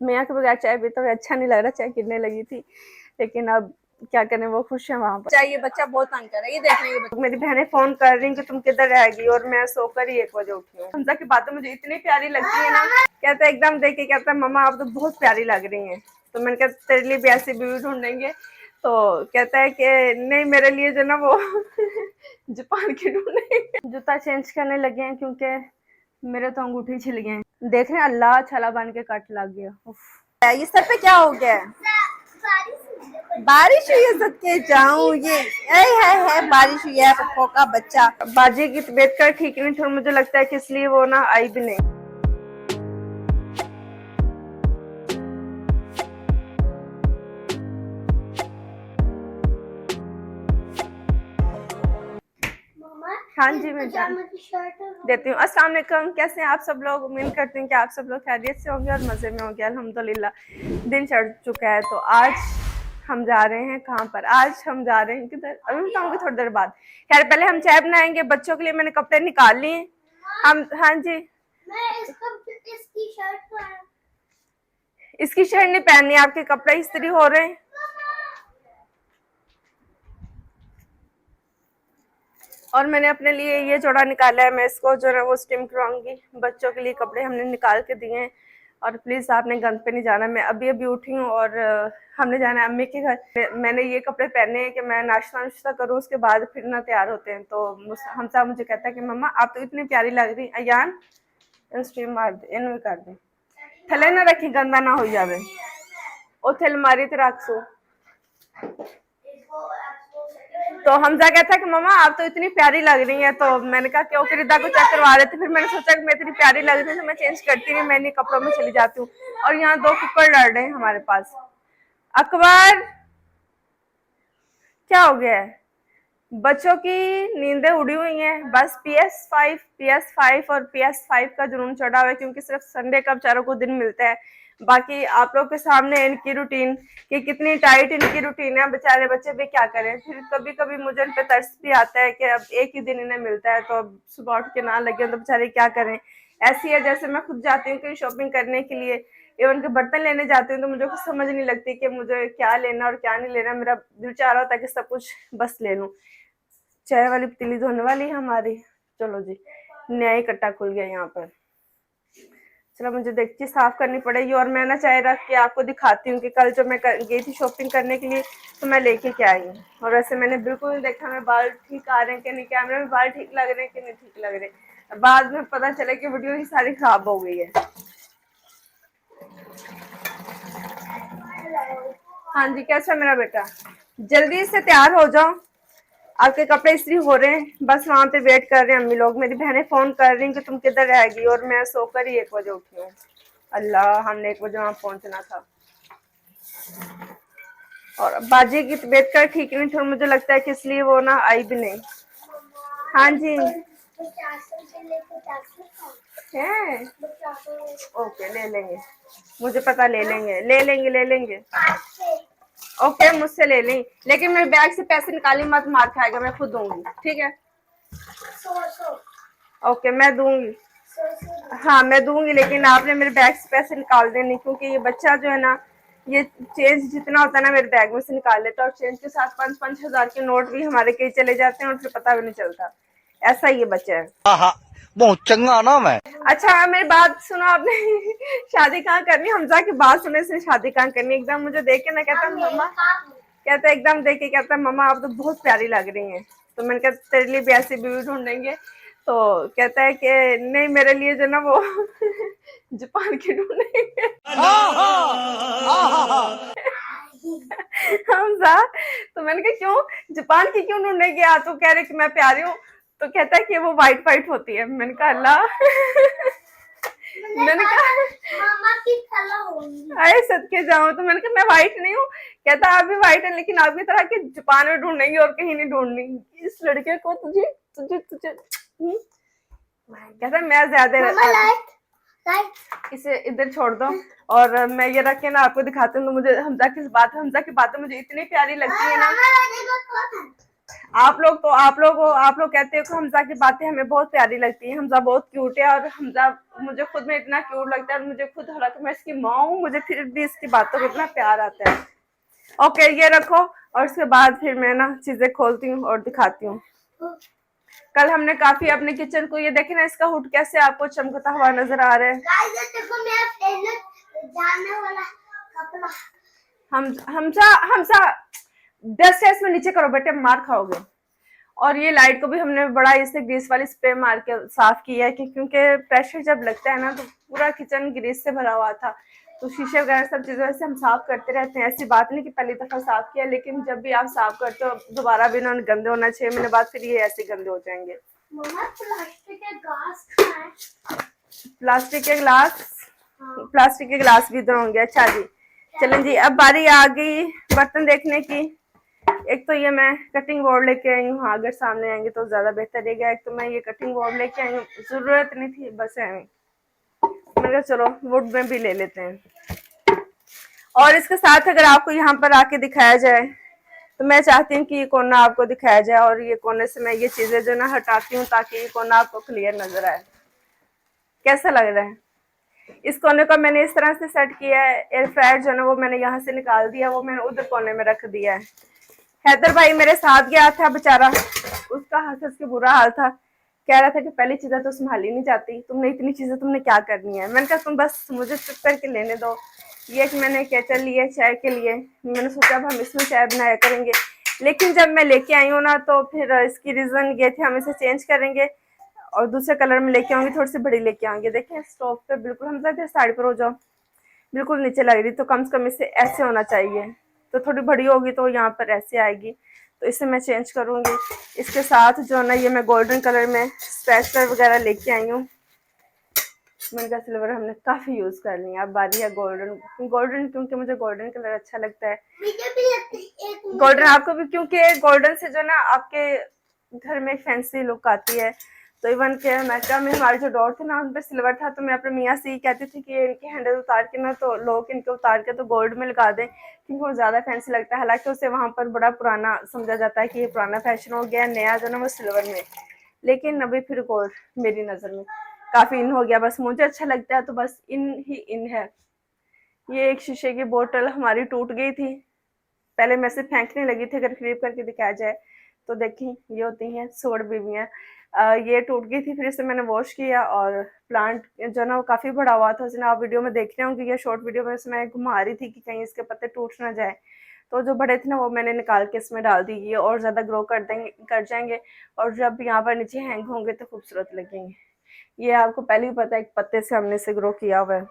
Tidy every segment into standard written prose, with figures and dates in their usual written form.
मियाँ के बगैर चाय पीते हुए अच्छा नहीं लग रहा, चाय गिरने लगी थी, लेकिन अब क्या करें, वो खुश है वहाँ पर। चाहिए बच्चा बहुत तंग कर रहा है, ये देख रहे हैं मेरी बहनें फोन कर रही कि तुम किधर रह गई, और मैं सोकर ही 1 बजे उठी हूँ। हमजा की बातें मुझे इतनी प्यारी लगती है ना, कहता है एकदम देख के कहता है मम्मा आप तो बहुत प्यारी लग रही हैं। तो मैंने कहा तेरे लिए भी ऐसी बीवी ढूंढेंगे। तो कहता है कि नहीं मेरे लिए जो ना वो जापान की ढूंढेंगे। जूता चेंज करने लगे हैं क्योंकि मेरे तो अंगूठे छिल गए हैं। देख रहे हैं अल्लाह, छला बन के कट लग गया। ये सर पे क्या हो गया है? बारिश हुई है, सदके जाऊं ये है बारिश हुई है। पप्पो का बच्चा बाजी की तबीयत का ठीक नहीं थी, मुझे लगता है कि इसलिए वो ना आई भी नहीं। हाँ जी मैं देती हूँ। अस्सलाम वालेकुम, कैसे हैं आप सब लोग? उम्मीद करती हूँ कि आप सब लोग खैरियत से होंगे और मजे में होंगे। अल्हम्दुलिल्लाह दिन चढ़ चुका है। तो आज हम जा रहे हैं कहाँ पर? आज हम जा रहे हैं किधर, अभी बताऊंगी थोड़ी देर बाद। खैर पहले हम चाय बनाएंगे। बच्चों के लिए मैंने कपड़े निकाल लिए हम। हाँ जी इसकी शर्ट नहीं पहननी, आपके कपड़े इस्त्री हो रहे हैं। और मैंने अपने लिए ये जोड़ा निकाला है, मैं इसको जो है वो स्टिम कराऊंगी। बच्चों के लिए कपड़े हमने निकाल के दिए हैं। और प्लीज़ आपने गंद पे नहीं जाना। मैं अभी अभी उठी हूँ और हमने जाना है अम्मी के घर। मैंने ये कपड़े पहने हैं कि मैं नाश्ता नुश्ता करूँ, उसके बाद फिर ना तैयार होते हैं। तो हम साहब मुझे कहता है कि मम्मा आप तो इतनी प्यारी लग रही। अयान स्टीम मार दे, इन कर दे, थले ना रखी, गंदा ना हो जावे। उथे अलमारी ते रख सो। तो हमजा कहता है कि मम्मा आप तो इतनी प्यारी लग रही हैं। तो मैंने कहा क्यों, फिर इदा को चेक करवा रहे थे। फिर मैंने सोचा कि मैं इतनी प्यारी लग रही हूँ तो मैं चेंज करती नहीं, मैं इन्हीं कपड़ों में चली जाती हूँ। और यहाँ 2 कुकर लड़ रहे हैं हमारे पास। अकबर क्या हो गया है? बच्चों की नींदें उड़ी हुई हैं। बस PS5 और PS5 का जुनून चढ़ा हुआ है, क्योंकि सिर्फ संडे का बेचारों को दिन मिलता है। बाकी आप लोग के सामने इनकी रूटीन कि कितनी टाइट इनकी रूटीन है। बेचारे बच्चे भी क्या करें। फिर कभी कभी मुझे इन पे तरस भी आता है कि अब एक ही दिन इन्हें मिलता है, तो अब सुबह उठ के ना लगे तो बेचारे क्या करें। ऐसी है जैसे मैं खुद जाती हूँ कहीं शॉपिंग करने के लिए, इवन के बर्तन लेने जाती हूँ तो मुझे कुछ समझ नहीं लगती कि मुझे क्या लेना और क्या नहीं लेना। मेरा दिल चाह रहा होता है कि सब कुछ बस ले लूं। चाय वाली पतीली धोने वाली है हमारी। चलो जी, नया ही कट्टा खुल गया यहाँ पर। चलो मुझे डेगची साफ करनी पड़ेगी। और मैं ना चाय रख के आपको दिखाती हूँ कि कल जो मैं गई थी शॉपिंग करने के लिए तो मैं लेके क्या आई हूँ। और वैसे मैंने बिल्कुल नहीं देखा मेरे बाल ठीक आ रहे हैं कि नहीं, कैमरे में बाल ठीक लग रहे हैं कि नहीं ठीक लग रहे। बाद में पता चला कि वीडियो ही सारी खराब हो गई है। हाँ जी कैसा मेरा बेटा? जल्दी से तैयार हो जाओ, आपके कपड़े इस्त्री हो रहे हैं। बस वहां पे वेट कर रहे हैं अम्मी लोग। मेरी बहनें फोन कर रही कि तुम किधर रह गई, और मैं सोकर ही 1 बजे उठी हूँ। अल्लाह हमने 1 बजे वहां पहुंचना था। और बाजी की तबीयत का ठीक नहीं थी, मुझे लगता है कि इसलिए वो ना आई भी नहीं। हाँ जी है, ओके ले लेंगे, मुझे पता ले लेंगे ले लेंगे ले लेंगे। ओके मुझसे ले लें, लेकिन मेरे बैग से पैसे निकाली मत, मार खाएगा। मैं खुद दूंगी, ठीक है? ओके मैं दूंगी। हाँ मैं दूंगी, लेकिन आपने मेरे बैग से पैसे निकाल देने, क्योंकि ये बच्चा जो है ना, ये चेंज जितना होता है ना मेरे बैग में से निकाल लेता है। और चेंज के साथ 5-5 हजार के नोट भी हमारे कहीं चले जाते हैं और फिर पता भी नहीं चलता। ऐसा ये बच्चा है। बहुत चंगा ना मैं। अच्छा मेरी बात सुनो आपने। शादी कहाँ करनी? हमजा की बात सुने से शादी कहाँ करनी। एकदम मुझे देख के ना कहता मम्मा, कहता एकदम देख के कहता मम्मा आप तो बहुत प्यारी लग रही हैं। तो मैंने कहा तेरे लिए भी ऐसी बीवी ढूंढेंगे। तो कहता है कि नहीं मेरे लिए जो ना वो जापान की ढूंढेंगे। हमजा तो मैंने कहा क्यों जापान की क्यों ढूंढेंगे? आप तो कह रहे कि मैं प्यारी हूँ। तो कहता है कि वो वाइट वाइट होती है। मैंने कहा अल्लाह। मैंने कहा मामा की तरह होगी, अरे सदके जाऊं। तो मैंने कहा मैं वाइट नहीं हूँ। कहता आप भी वाइट है, लेकिन आपकी तरह की जापान में ढूंढेंगे और कहीं नहीं ढूंढनी इस लड़के को। तुझे तुझे तुझे कहता मैं ज्यादा इसे इधर छोड़ दो। और मैं ये रख के ना आपको दिखाती हूँ। तो मुझे हमजा की बातें मुझे इतनी प्यारी लगती है ना। आप लोग कहते हो कि हमजा की बातें हमें बहुत प्यारी लगती है। हमजा बहुत क्यूट है और हमजा मुझे खुद में इतना क्यूट लगता है और मुझे खुद, हालांकि मैं इसकी माँ हूँ, मुझे फिर भी इसकी बातों को इतना प्यार आता है। ओके, ये रखो और उसके बाद फिर मैं ना चीजें खोलती हूँ और दिखाती हूँ। कल हमने काफी अपने किचन को, ये देखे ना इसका हुड कैसे आपको चमकता हुआ नजर आ रहा है। हमसा हमसा डस्ट है इसमें, नीचे करो बेटे, मार खाओगे। और ये लाइट को भी हमने बड़ा इससे ग्रीस वाली स्प्रे मार के साफ किया है, क्योंकि प्रेशर जब लगता है ना तो पूरा किचन ग्रीस से भरा हुआ था। तो शीशे वगैरह सब चीजों से हम साफ करते रहते हैं। ऐसी बात नहीं कि पहली दफा साफ किया, लेकिन जब भी आप साफ करते हो दोबारा भी इन्होंने गंदे होना, 6 महीने बाद फिर ये ऐसे गंदे हो जाएंगे। प्लास्टिक के ग्लास, प्लास्टिक के गिलास भी इधर होंगे। अच्छा जी, चलें जी, अब बारी आ गई बर्तन देखने की। एक तो ये मैं कटिंग बोर्ड लेके आई हूँ, अगर सामने आएंगे तो ज्यादा बेहतर रहेगा। एक तो मैं ये कटिंग बोर्ड लेके आई हूँ, जरूरत नहीं थी, बस है मैंने कहा चलो वुड में भी ले लेते हैं। और इसके साथ अगर आपको यहाँ पर आके दिखाया जाए तो मैं चाहती हूँ कि ये कोना आपको दिखाया जाए, और ये कोने से मैं ये चीजें जो ना हटाती हूँ ताकि ये कोना आपको क्लियर नजर आए। कैसा लग रहा है? इस कोने को मैंने इस तरह से सेट किया है। एयर फ्रायर जो है वो मैंने यहाँ से निकाल दिया, वो मैंने उधर कोने में रख दिया है। हैदर भाई मेरे साथ गया था बेचारा, उसका हंस के बुरा हाल था। कह रहा था कि पहली चीजें तो संभाली नहीं जाती, तुमने इतनी चीजें तुमने क्या करनी है। मैंने कहा तुम बस मुझे चुप करके लेने दो। ये कि मैंने केटल लिया चाय के लिए, मैंने सोचा अब हम इसमें चाय बनाया करेंगे। लेकिन जब मैं लेके आई हूँ ना तो फिर इसकी रीजन ये थे, हम इसे चेंज करेंगे और दूसरे कलर में लेके आऊंगी, थोड़ी सी बड़ी लेके आऊंगी। देखिए स्टोव पे बिल्कुल, हम कहते साइड पर हो जाओ, बिल्कुल नीचे लग रही, तो कम से कम इससे ऐसे होना चाहिए। तो थोड़ी बड़ी होगी तो यहाँ पर ऐसे आएगी, तो इसे मैं चेंज करूंगी। इसके साथ जो है ना ये मैं गोल्डन कलर में स्ट्रेचर वगैरह लेके आई हूँ। मैंने कहा सिल्वर हमने काफी यूज कर लिया, अब बारी है गोल्डन। गोल्डन क्योंकि मुझे गोल्डन कलर अच्छा लगता है। गोल्डन आपको भी, क्योंकि गोल्डन से जो ना आपके घर में फैंसी लुक आती है। तो इवन के अमेरिका में हमारे जो डोर थे ना उन पर सिल्वर था, तो मैं अपने मियाँ से ही कहती थी कि इनके हैंडल उतार के ना तो लोग इनके उतार के तो गोल्ड में लगा दें, क्योंकि वो ज्यादा फैंसी लगता है। हालांकि उसे वहां पर बड़ा पुराना समझा जाता है कि ये पुराना फैशन हो गया, नया जो ना वो सिल्वर में। लेकिन अभी फिर गोल्ड मेरी नजर में काफी इन हो गया, बस मुझे अच्छा लगता है तो बस इन ही इन है। ये एक शीशे की बोतल हमारी टूट गई थी, पहले मैं से फेंकने लगी थी, अगर करीब करके दिखाया जाए तो देखी ये होती हैं सोड़ बीवियाँ। ये टूट गई थी, फिर इसे मैंने वॉश किया और प्लांट जो ना वो काफी बड़ा हुआ था। उसने आप वीडियो में देख रहे होंगे, ये शॉर्ट वीडियो में मैं घुमा रही थी कि कहीं इसके पत्ते टूट ना जाए। तो जो बड़े थे ना वो मैंने निकाल के इसमें डाल दी, ये और ज्यादा ग्रो कर जाएंगे और जब यहाँ पर नीचे हैंग होंगे तो खूबसूरत लगेंगे। ये आपको पहले ही पता है, एक पत्ते से हमने इसे ग्रो किया हुआ है।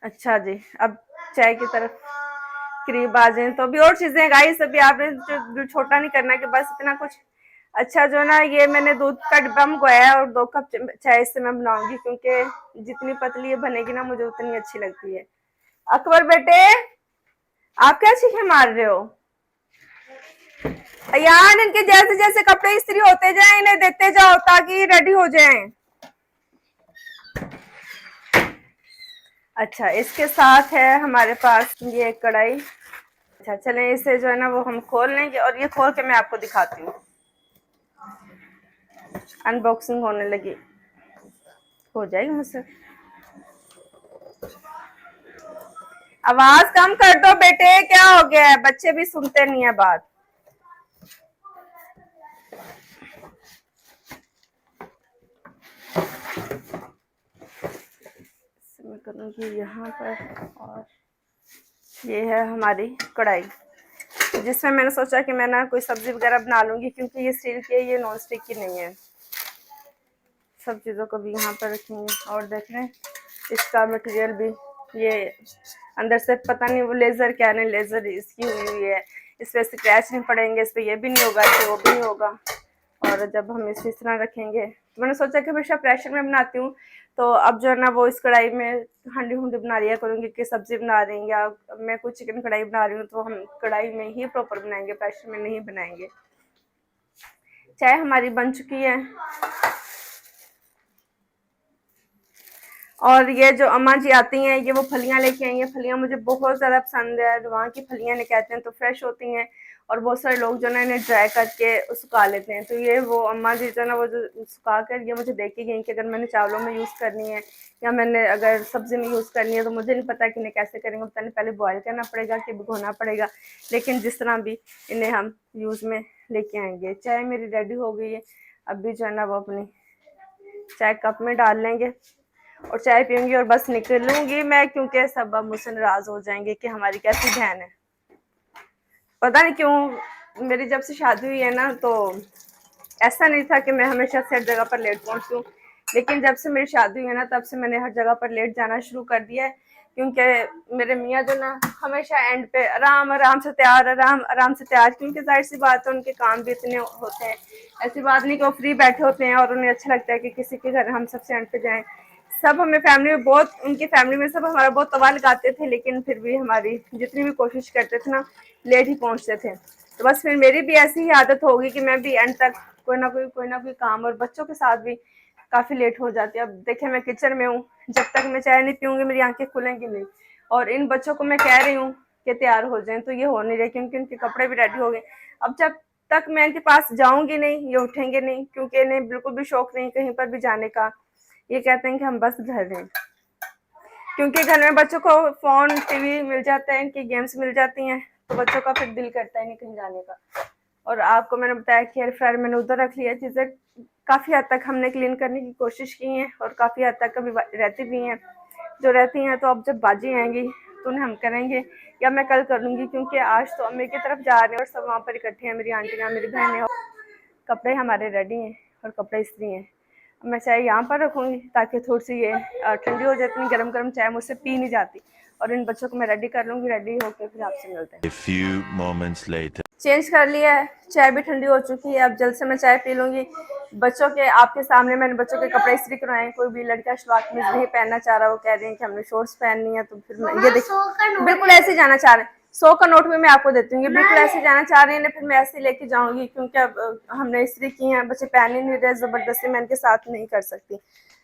अच्छा जी, अब चाय की तरफ करीब आ जाए तो अभी और चीजें गाइस, अभी आपने जो छोटा नहीं करना कि बस इतना कुछ। अच्छा जो ना ये मैंने दूध का डिब्बा मंगवाया है और 2 कप चाय इससे मैं बनाऊंगी, क्योंकि जितनी पतली ये बनेगी ना मुझे उतनी अच्छी लगती है। अकबर बेटे आप क्या चीखें मार रहे हो? यार इनके जैसे जैसे कपड़े इस्त्री होते जाए इन्हें देते जाओ ताकि रेडी हो जाएं। अच्छा, इसके साथ है हमारे पास ये कढ़ाई। अच्छा चलें, इसे जो है ना वो हम खोल लेंगे और ये खोल के मैं आपको दिखाती हूँ। अनबॉक्सिंग होने लगी, हो जाएगी मुझसे। आवाज कम कर दो बेटे, क्या हो गया है? बच्चे भी सुनते नहीं है बात। मैं करूँगी यहाँ पर, और ये है हमारी कढ़ाई जिसमें मैंने सोचा कि मैं ना कोई सब्जी वगैरह बना लूंगी, क्योंकि ये स्टील की है, ये नॉन स्टिक की नहीं है। सब चीज़ों को भी यहाँ पर रखेंगे और देख रहे हैं इसका मटेरियल भी, ये अंदर से पता नहीं वो लेज़र क्या नहीं, लेज़र इसकी हुई है, इस पर स्क्रैच नहीं पड़ेंगे, इस पर ये भी नहीं होगा, इस पर वो भी नहीं होगा। और जब हम इस तरह रखेंगे तो मैंने सोचा कि हमेशा प्रेशर में बनाती हूँ, तो अब जो है ना वो इस कढ़ाई में हांडी हुंडी बना लिया करूँगी कि सब्जी बना रही हैं या मैं कुछ चिकन कढ़ाई बना रही हूँ तो हम कढ़ाई में ही प्रॉपर बनाएंगे, प्रेशर में नहीं बनाएंगे। चाय हमारी बन चुकी है और ये जो अम्मा जी आती हैं, ये वो फलियां लेके आई हैं। फलियां मुझे बहुत ज़्यादा पसंद है, वहाँ की फलियां ने कहते हैं तो फ्रेश होती हैं, और बहुत सारे लोग जो ना इन्हें ड्राई करके सुखा लेते हैं। तो ये वो अम्मा जी जो ना वो जो सुखा कर ये मुझे दे के गई कि अगर मैंने चावलों में यूज़ करनी है या मैंने अगर सब्ज़ी में यूज़ करनी है, तो मुझे नहीं पता कि इन्हें कैसे करेंगे, पता नहीं पहले बॉयल करना पड़ेगा कि भिगोना पड़ेगा, लेकिन जिस तरह भी इन्हें हम यूज़ में लेके आएंगे। चाय मेरी रेडी हो गई है, अभी जो है ना वो अपनी चाय कप में डाल लेंगे और चाय पीऊंगी और बस निकलूंगी मैं, क्योंकि सब अब मुझसे नाराज हो जाएंगे कि हमारी कैसी बहन है। पता नहीं क्यों मेरी जब से शादी हुई है ना, तो ऐसा नहीं था कि मैं हमेशा से हर जगह पर लेट पहुंचती हूँ, लेकिन जब से मेरी शादी हुई है ना, तब से मैंने हर जगह पर लेट जाना शुरू कर दिया है। क्योंकि मेरे मियाँ जो ना हमेशा एंड पे आराम आराम से तैयार, आराम आराम से तैयार, क्योंकि जाहिर सी बात है उनके काम भी इतने होते हैं। ऐसी बात नहीं कि वो फ्री बैठे होते हैं और उन्हें अच्छा लगता है कि किसी के घर हम सबसे एंड पे जाएं। सब हमें फैमिली में बहुत, उनकी फैमिली में सब हमारा बहुत तवा लगाते थे, लेकिन फिर भी हमारी जितनी भी कोशिश करते थे ना, लेट ही पहुंचते थे। तो बस फिर मेरी भी ऐसी ही आदत होगी कि मैं भी एंड तक कोई ना कोई काम, और बच्चों के साथ भी काफ़ी लेट हो जाती है। अब देखिए मैं किचन में हूँ, जब तक मैं चाय नहीं पीऊँगी मेरी आंखें खुलेंगी नहीं, और इन बच्चों को मैं कह रही हूँ कि तैयार हो जाएं, तो ये हो नहीं रहे, क्योंकि उनके कपड़े भी रेडी हो गए। अब जब तक मैं इनके पास जाऊँगी नहीं, ये उठेंगे नहीं, क्योंकि इन्हें बिल्कुल भी शौक नहीं कहीं पर भी जाने का। ये कहते हैं कि हम बस घर रहें, क्योंकि घर में बच्चों को फ़ोन, टीवी मिल जाता है, इनकी गेम्स मिल जाती हैं, तो बच्चों का फिर दिल करता है नहीं कहीं जाने का। और आपको मैंने बताया कि एयर फ्रायर मैंने उधर रख लिया, चीज़ें काफ़ी हद तक हमने क्लीन करने की कोशिश की है, और काफ़ी हद तक अभी रहती भी हैं। जो रहती हैं तो अब जब बाजी आएंगी तो उन्हें हम करेंगे, या मैं कल कर लूँगी, क्योंकि आज तो अम्मी की तरफ जा रहे हैं और सब वहाँ पर इकट्ठे हैं, मेरी आंटियाँ, मेरी बहनें, कपड़े हमारे रेडी हैं और कपड़े इस्त्री हैं। अब मैं चाय यहाँ पर रखूँगी ताकि थोड़ी सी ये ठंडी हो जाए, इतनी गरम गरम चाय मुझसे पी नहीं जाती। और इन बच्चों को मैं रेडी कर लूँगी, रेडी होकर फिर आपसे मिलते हैं। A few moments later. Change कर लिया है, चाय भी ठंडी हो चुकी है, अब जल्द से मैं चाय पी लूँगी। बच्चों के आपके सामने मैंने बच्चों के कपड़े इस्त्री करवाए। कोई भी लड़का शलवार कमीज नहीं पहनना चाह रहा, वो कह रहे हैं कि हमने शॉर्ट्स पहननी है, तो फिर मैं ये देखिए बिल्कुल ऐसे ही जाना चाह रहे हैं। 100 का नोट भी मैं आपको देती हूँ, बिल्कुल ऐसे जाना चाह रहे हैं, फिर मैं ऐसे लेके जाऊंगी, क्योंकि अब हमने इस्त्री की है, बच्चे पहन ही नहीं रहे, जबरदस्ती मैं इनके साथ नहीं कर सकती।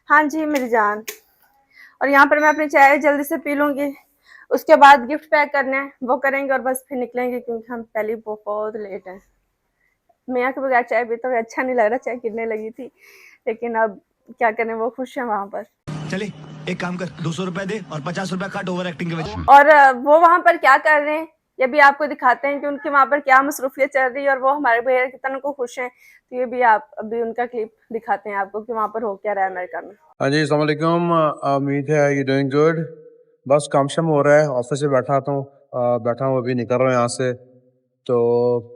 हाँ जी मेरी जान। और यहाँ पर मैं अपनी चाय जल्दी से पी लूँगी, उसके बाद गिफ्ट पैक करने हैं वो करेंगे, और बस फिर निकलेंगे, क्योंकि हम पहले बहुत लेट हैं। मियाँ के बगैर चाय पीते हुए अच्छा नहीं लग रहा, चाय गिरने लगी थी, लेकिन अब क्या करें, वो खुश है वहाँ पर। चले एक काम कर, 200 रुपए दे और 50 रुपए काट ओवर एक्टिंग के वजह। और वो वहाँ पर क्या कर रहे हैं ये भी आपको दिखाते हैं कि उनके वहाँ पर क्या मसरूफियत चल रही है, और वो हमारे भैया कितना को खुश हैं। तो ये भी आप अभी उनका क्लिप दिखाते हैं आपको कि वहाँ पर हो क्या रहा है अमेरिका में। हाँ जी, अस्सलाम वालेकुम। उम्मीद है यू डूइंग गुड। बस काम शाम हो रहा है, ऑफिस से बैठा हूँ अभी निकल रहा हूँ यहाँ से। तो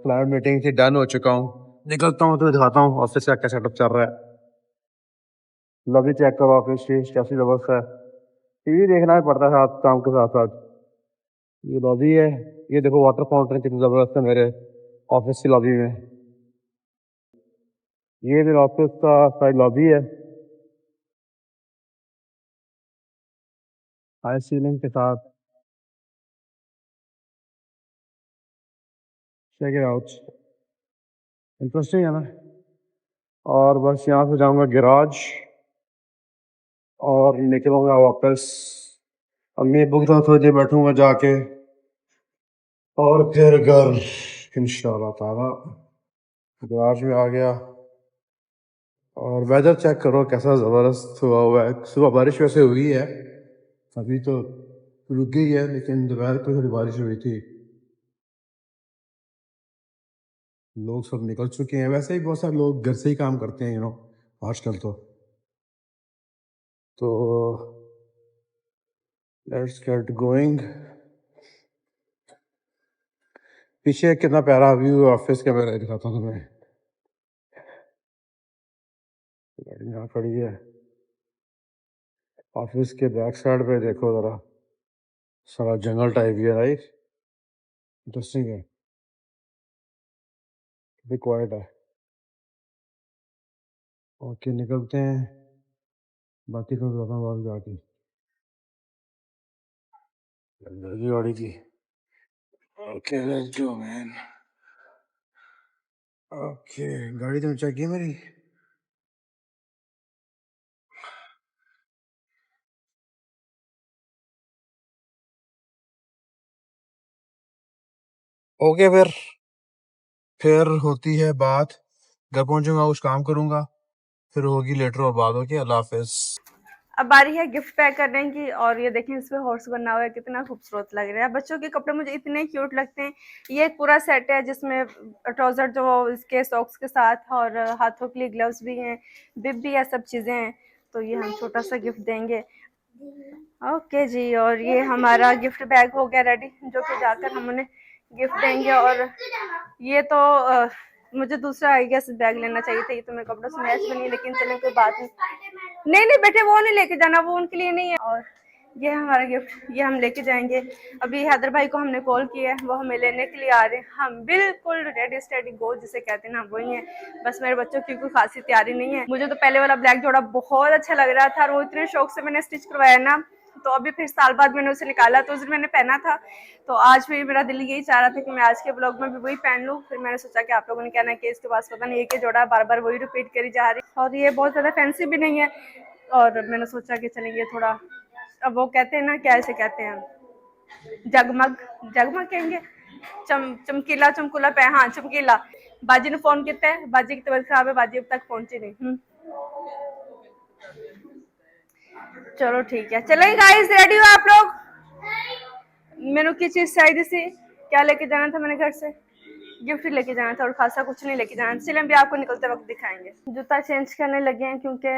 क्लाइंट मीटिंग थी, डन हो चुका हूँ, निकलता हूँ तो दिखाता हूँ ऑफिस का क्या सेटअप चल रहा है। लॉबी चेक करो ऑफिस की कैसी व्यवस्था है। टीवी देखना भी पड़ता है साथ, काम के साथ साथ। ये लॉबी है, ये देखो वाटर फाउंटेन कितनी ज़बरदस्त है मेरे ऑफिस की लॉबी में। ये मेरे ऑफिस का साइड लॉबी है, हाई सीलिंग के साथ। चेक इट आउट, इंटरेस्टिंग है ना। और बस यहाँ से जाऊंगा गैराज और निकलूंगा वापस। अम्मी अब्बू के साथ थोड़ी देर बैठूंगा जाके, और फिर घर इंशाल्लाह ताला। गैराज में आ गया, और वेदर चेक करो कैसा ज़बरदस्त हुआ है। सुबह बारिश वैसे हुई है, अभी तो रुक गई है, लेकिन दोपहर को थोड़ी बारिश हुई थी। लोग सब निकल चुके हैं, वैसे ही बहुत सारे लोग घर से ही काम करते हैं आजकल तो लेट्स गेट गोइंग। पीछे कितना प्यारा व्यू ऑफिस का मैं दिखाता हूँ तुम्हें। गाड़ी यहाँ खड़ी है, ऑफिस के बैक साइड पे देखो ज़रा, सारा जंगल टाइप ही है, राइट। इंटरेस्टिंग है, भी क्वाइट है। ओके निकलते हैं, बाकी तो बताता हूँ बात जाके गाड़ी की। Okay let's go man. Okay गाड़ी तुमने चेक की मेरी? ओके फिर होती है बात। घर पहुंचूंगा, कुछ काम करूंगा, फिर होगी लेटर और बात। ओके, अल्लाह हाफिज। अब बारी है गिफ्ट पैक करने की, और ये देखें इस पे हॉर्स बना हुआ है, कितना खूबसूरत लग रहा है। बच्चों के कपड़े मुझे इतने क्यूट लगते हैं। ये एक पूरा सेट है जिसमें ट्राउजर जो इसके सॉक्स के साथ, और हाथों के लिए ग्लव्स भी हैं, बिब भी है, सब चीज़ें हैं। तो ये हम छोटा सा गिफ्ट देंगे। ओके जी, और ये हमारा गिफ्ट बैग हो गया रेडी, जो कि जाकर हम उन्हें गिफ्ट देंगे। और ये तो मुझे दूसरा आई गेस बैग लेना चाहिए था, ये तो मेरे कपड़ों से मैच बनी है, लेकिन चलो कोई बात नहीं। नहीं नहीं बेटे, वो नहीं लेके जाना, वो उनके लिए नहीं है। और ये हमारा गिफ्ट, ये हम लेके जाएंगे। अभी हैदर भाई को हमने कॉल किया है, वो हमें लेने के लिए आ रहे हैं। हम बिल्कुल रेडी स्टेडी गो जिसे कहते हैं ना, वही है। बस मेरे बच्चों की कोई खासी तैयारी नहीं है। मुझे तो पहले वाला ब्लैक जोड़ा बहुत अच्छा लग रहा था, और वो इतने शौक से मैंने स्टिच करवाया ना, तो अभी फिर साल बाद मैंने उसे निकाला, तो उस दिन मैंने पहना था। तो आज भी मेरा दिल यही चाह रहा था कि मैं आज के ब्लॉग में भी वही पहन लूँ। फिर मैंने सोचा कि आप लोगों ने कहना है कि इसके पास पता नहीं एक ही जोड़ा बार बार वही रिपीट करी जा रही, और ये बहुत ज़्यादा फैंसी भी नहीं है। और मैंने सोचा कि चलेंगे थोड़ा, अब वो कहते हैं ना, क्या ऐसे कहते हैं, जगमग, जगमग कहेंगे, चमकीला चमकुला पे, हाँ चमकीला। बाजी ने फोन किया है, बाजी की तबीयत खराब है, बाजी अब तक पहुंची नहीं। चलो ठीक है, चलेंगे गाइस, रेडी हो आप लोग? मेनू की चीज चाहिए थी, क्या लेके जाना था मैंने घर से? गिफ्ट लेके जाना था, और खासा कुछ नहीं लेके जाना था। चलिए हम भी आपको निकलते वक्त दिखाएंगे। जूता चेंज करने लगे हैं, क्योंकि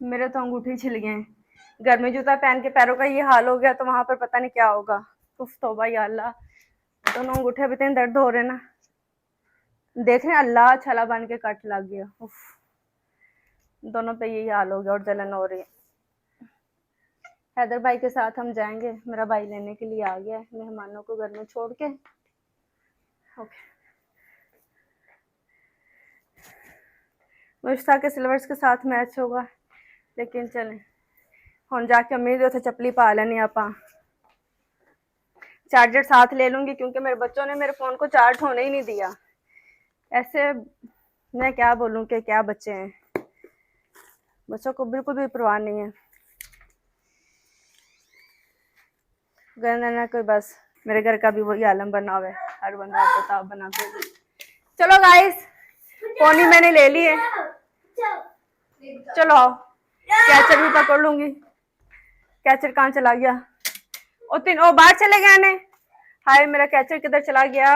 मेरे तो अंगूठे छिल गए हैं। घर में जूता पहन के पैरों का ये हाल हो गया, तो वहां पर पता नहीं क्या होगा। उफ तौबा या अल्लाह, दोनों अंगूठे अभी इतने दर्द हो रहे ना, देख रहे हैं, अल्लाह छला बन के कट लग गया। उफ, दोनों पे यही हाल हो गया और जलन हो रही है। हैदर भाई के साथ हम जाएंगे, मेरा भाई लेने के लिए आ गया है मेहमानों को घर में छोड़ के। ओके, मुश्ता के सिल्वर्स के साथ मैच होगा, लेकिन चलें हम जाके उम्मीद है चपली पा लेनी। आप चार्जर साथ ले लूंगी, क्योंकि मेरे बच्चों ने मेरे फोन को चार्ज होने ही नहीं दिया। ऐसे मैं क्या बोलूं कि क्या बच्चे हैं, बच्चों को बिल्कुल भी परवाह नहीं है। ना कोई, बस मेरे घर का भी वही आलम बना हुआ है, हर बंदा किताब बनाते हुए। चलो गाइस, पोनी मैंने ले ली है, चलो आओ। कैचर भी पकड़ लूंगी। कैचर कहाँ चला गया? ओ बाहर चले गए ने। हाय, मेरा कैचर किधर चला गया?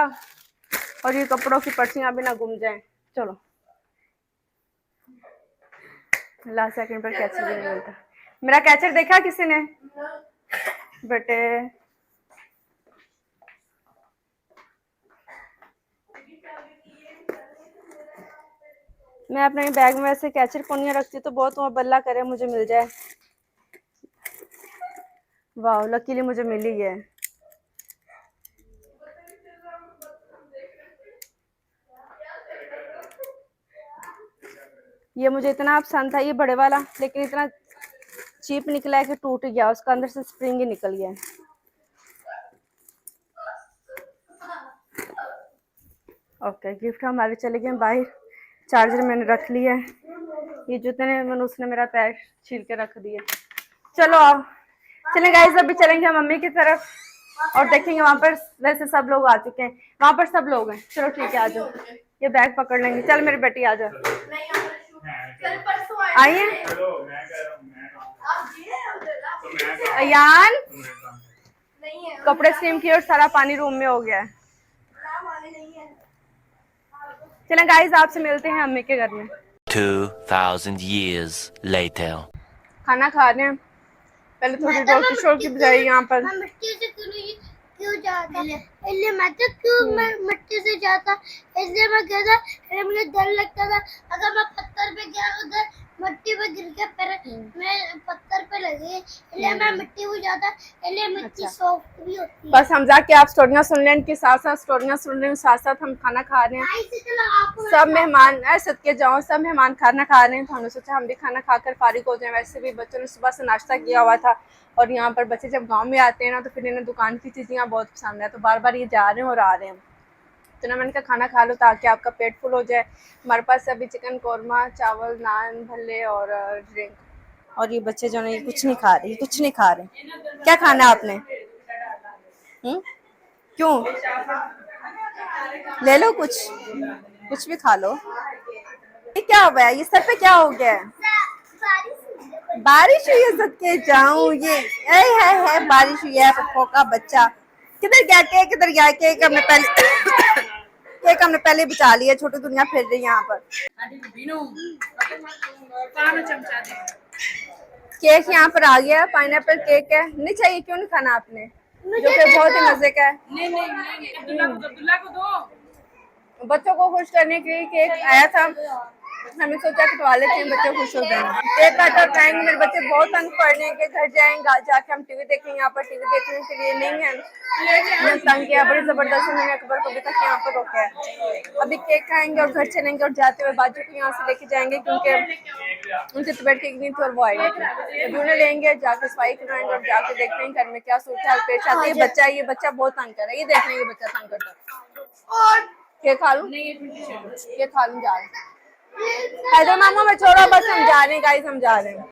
और ये कपड़ों की पर्चियां भी ना गुम जाएं। चलो, लास्ट सेकंड पर कैचर भी नहीं मिलता। मेरा कैचर देखा किसी ने? बेटे मैं अपने बैग में ऐसे कैचर पोनियां रखती तो बहुत, वहाँ बल्ला करे मुझे मिल जाए। वाह, लकीली मुझे मिली है। ये मुझे इतना पसंद था, ये बड़े वाला, लेकिन इतना चीप निकला है कि टूट गया, उसका अंदर से स्प्रिंग ही निकल गया है। ओके, गिफ्ट हमारे चले गए बाहर। चार्जर मैंने रख लिया है, ये जूते ने उसने मेरा पैर छील के रख दिया। चलो आओ, चलें गाइस, अभी चलेंगे हम मम्मी की तरफ और देखेंगे वहां पर। वैसे सब लोग आ चुके हैं, वहां पर सब लोग हैं। चलो ठीक है, आ जाओ, ये बैग पकड़ लेंगे। चल मेरी बेटी आ जाओ, आइए। अयान, कपड़े स्टीम किए और सारा पानी रूम में हो गया है। चलें गाइस, आपसे मिलते हैं अम्मी के घर में। 2000 years later. खाना खा रहे हैं, पहले थोड़ी रोटी शोटी बजाई यहाँ पर। मिट्टी से क्यों जाता इसलिए मैं तो क्यों मैं मिट्टी से जाता इसलिए मैं गया था, मुझे डर लगता था अगर मैं पत्थर पे गया उधर मिट्टी पे गिर के फिर मैं पत्थर पे लगे, इसलिए मैं मिट्टी पे जाता, इसलिए मिट्टी सॉफ्ट भी होती है। बस हम जाके आप स्टोरियां सुन लें, इनके साथ साथ स्टोरियां सुन रहे हैं, साथ साथ हम खाना खा रहे हैं। सब मेहमान सदके जाओ, सब मेहमान खाना खा रहे हैं, तो हमने सोचा हम भी खाना खाकर फारिग हो जाएं। वैसे भी बच्चों ने सुबह से नाश्ता किया हुआ था, और यहाँ पर बच्चे जब गांव में आते हैं ना, तो फिर इन्हें दुकान की चीज़ें यहाँ बहुत पसंद है, तो बार बार ये जा रहे हैं और आ रहे हैं। तो ना मैंने कहा खाना खा लो ताकि आपका पेट फुल हो जाए। हमारे पास अभी चिकन कौरमा, चावल, नान, भल्ले और ड्रिंक। और ये बच्चे जो है कुछ नहीं खा रहे, कुछ नहीं खा रहे। क्या खाना है आपने? क्यों ले लो कुछ भी खा लो। ये क्या हुआ है? ये सर पे क्या हो गया है? बारिश हुई है, सदके जाऊं। ये है बारिश हुई है। पप्पो का बच्चा किधर गया? किधर गया? केक हमने पहले केक हमने पहले बचा लिया। छोटी दुनिया फिर रही है यहाँ पर। केक यहाँ पर आ गया। पाइनएप्पल केक है। नहीं चाहिए? क्यों नहीं खाना आपने? जो कि बहुत ही मजे का है। बच्चों को खुश करने के लिए केक आया था। हमने सोचा कि टॉयलेट में बच्चे खुश हो जाएंगे। केक काटा खाएंगे। मेरे बच्चे बहुत तंग पड़ रहे हैं कि घर जाएंगे जाके हम टीवी देखेंगे। यहाँ पर टीवी देखने के लिए नहीं है। मैंने तंग किया बड़ी जबरदस्त। मैंने अकबर को अभी तक यहाँ पर रोका है। अभी केक खाएंगे और घर चलेंगे और जाते हुए बाजू को यहाँ से लेके जाएंगे क्योंकि उनकी तबीयत ठीक नहीं थी और वो आएंगे। अभी उन्हें लेंगे, जाके सफाई कराएंगे और जाके देखते हैं घर में क्या सूरत पेश आती है। ये बच्चा बहुत तंग कर रहा है। ये देखने ये बच्चा तंग करता है। केक खा लूं? केक खा लूं? जा रहे हैदर मामा मैं छोड़ो, बस हम जा रहे हैं गाइस, हम जा रहे हैं।